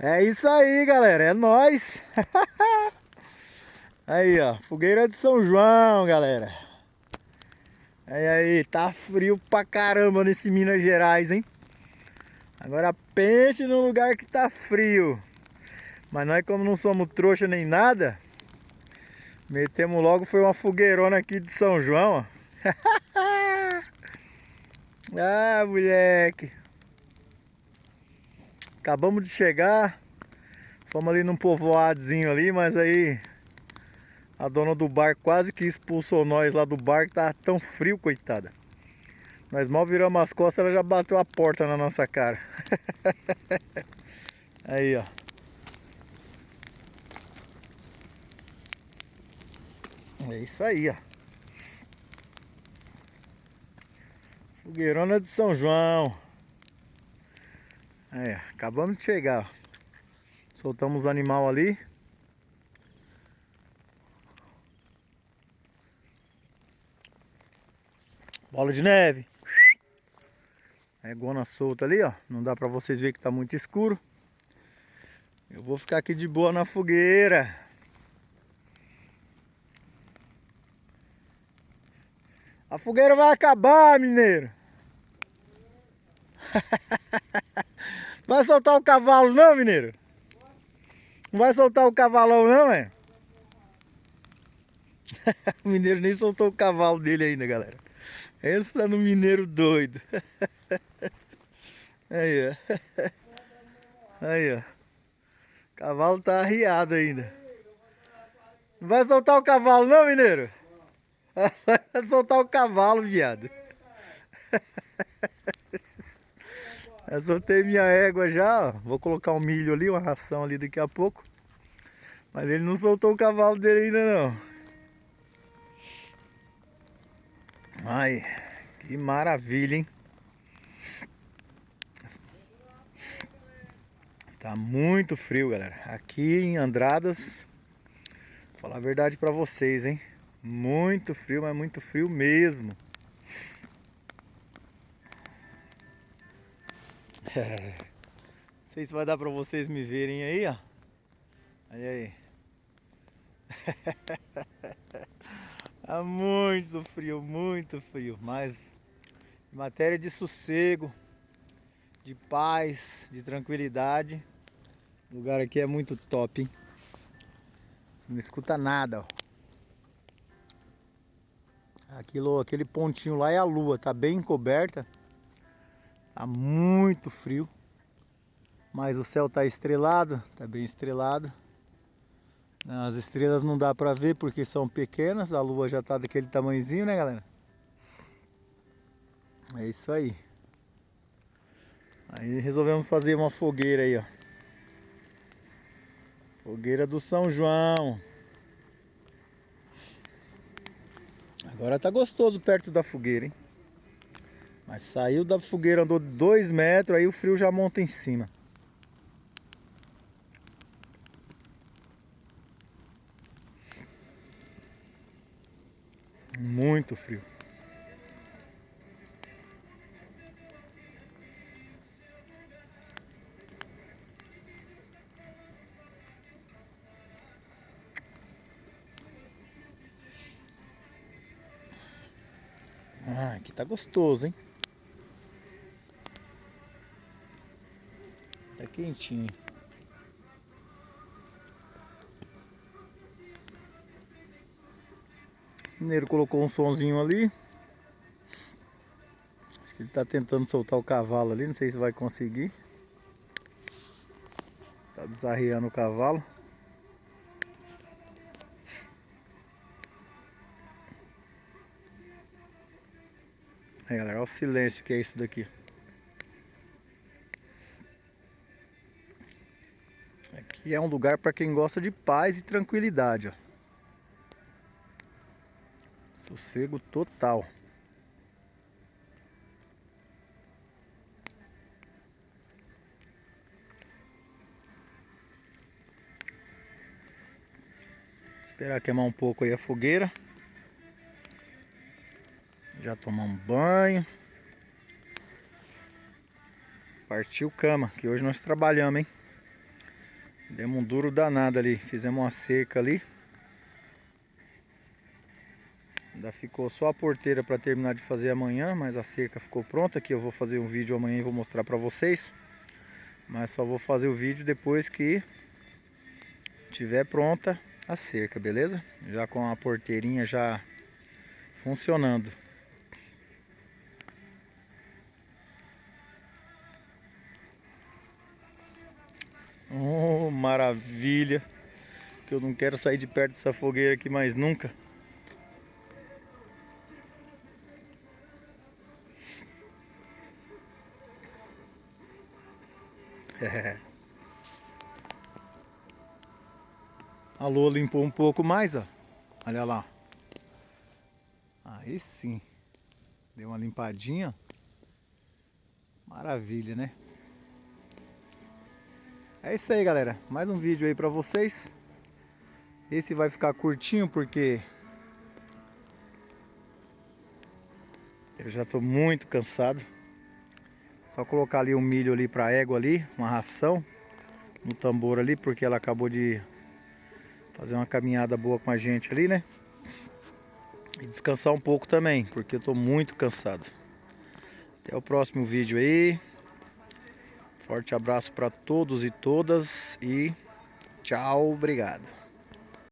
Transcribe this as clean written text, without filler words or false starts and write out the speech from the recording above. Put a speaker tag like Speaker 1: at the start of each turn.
Speaker 1: É isso aí, galera. É nóis. Aí, ó. Fogueira de São João, galera. Aí, tá frio pra caramba nesse Minas Gerais, hein? Agora pense num lugar que tá frio. Mas nós, como não somos trouxa nem nada, metemos logo, foi uma fogueirona aqui de São João, ó. Ah, moleque. Acabamos de chegar. Fomos ali num povoadozinho ali, mas aí a dona do bar quase que expulsou nós lá do bar, que tava tão frio, coitada. Nós mal viramos as costas, ela já bateu a porta na nossa cara. Aí, ó. É isso aí, ó. Fogueirona de São João. Aí, ó. Acabamos de chegar, ó. Soltamos os animal ali. Bola de neve. É gona solta ali, ó. Não dá pra vocês verem que tá muito escuro. Eu vou ficar aqui de boa na fogueira. A fogueira vai acabar, mineiro. Vai soltar o cavalo não, mineiro? Não vai soltar o cavalão não, é? O mineiro nem soltou o cavalo dele ainda, galera. Esse tá no mineiro doido. Aí, ó. Aí, ó. O cavalo tá arriado ainda. Não vai soltar o cavalo não, mineiro? Vai soltar o cavalo, viado. Eu soltei minha égua já, ó. Vou colocar um milho ali, uma ração ali daqui a pouco. Mas ele não soltou o cavalo dele ainda não. Ai, que maravilha, hein? Tá muito frio, galera. Aqui em Andradas, vou falar a verdade pra vocês, hein? Muito frio, mas muito frio mesmo. Não sei se vai dar pra vocês me verem aí, ó. Olha aí. Tá muito frio, muito frio. Mas em matéria de sossego, de paz, de tranquilidade, o lugar aqui é muito top, hein? Você não escuta nada, ó. Aquele pontinho lá é a lua, tá bem encoberta. Tá muito frio. Mas o céu tá estrelado, tá bem estrelado. As estrelas não dá pra ver porque são pequenas, a lua já tá daquele tamanhozinho, né, galera? É isso aí. Aí resolvemos fazer uma fogueira aí, ó. Fogueira do São João. Agora tá gostoso perto da fogueira, hein? Mas saiu da fogueira, andou 2 metros, aí o frio já monta em cima. Muito frio. Ah, aqui tá gostoso, hein? Tá quentinho. O mineiro colocou um sonzinho ali. Acho que ele tá tentando soltar o cavalo ali, não sei se vai conseguir. Tá desarreando o cavalo. Aí, galera, olha o silêncio que é isso daqui. Aqui é um lugar para quem gosta de paz e tranquilidade, ó. Sossego total. Esperar queimar um pouco aí a fogueira. Já tomar um banho. Partiu cama, que hoje nós trabalhamos, hein? Demos um duro danado ali. Fizemos uma cerca ali. Ainda ficou só a porteira para terminar de fazer amanhã, mas a cerca ficou pronta. Aqui eu vou fazer um vídeo amanhã e vou mostrar para vocês. Mas só vou fazer o vídeo depois que tiver pronta a cerca, beleza? Já com a porteirinha já funcionando. Oh, maravilha! Que eu não quero sair de perto dessa fogueira aqui mais nunca. A Lua limpou um pouco mais, ó. Olha lá. Aí sim. Deu uma limpadinha. Maravilha, né? É isso aí, galera. Mais um vídeo aí pra vocês. Esse vai ficar curtinho porque eu já tô muito cansado. Só colocar ali um milho ali pra égua ali, uma ração no tambor ali, porque ela acabou de fazer uma caminhada boa com a gente ali, né? E descansar um pouco também, porque eu tô muito cansado. Até o próximo vídeo aí. Forte abraço para todos e todas e tchau, obrigado.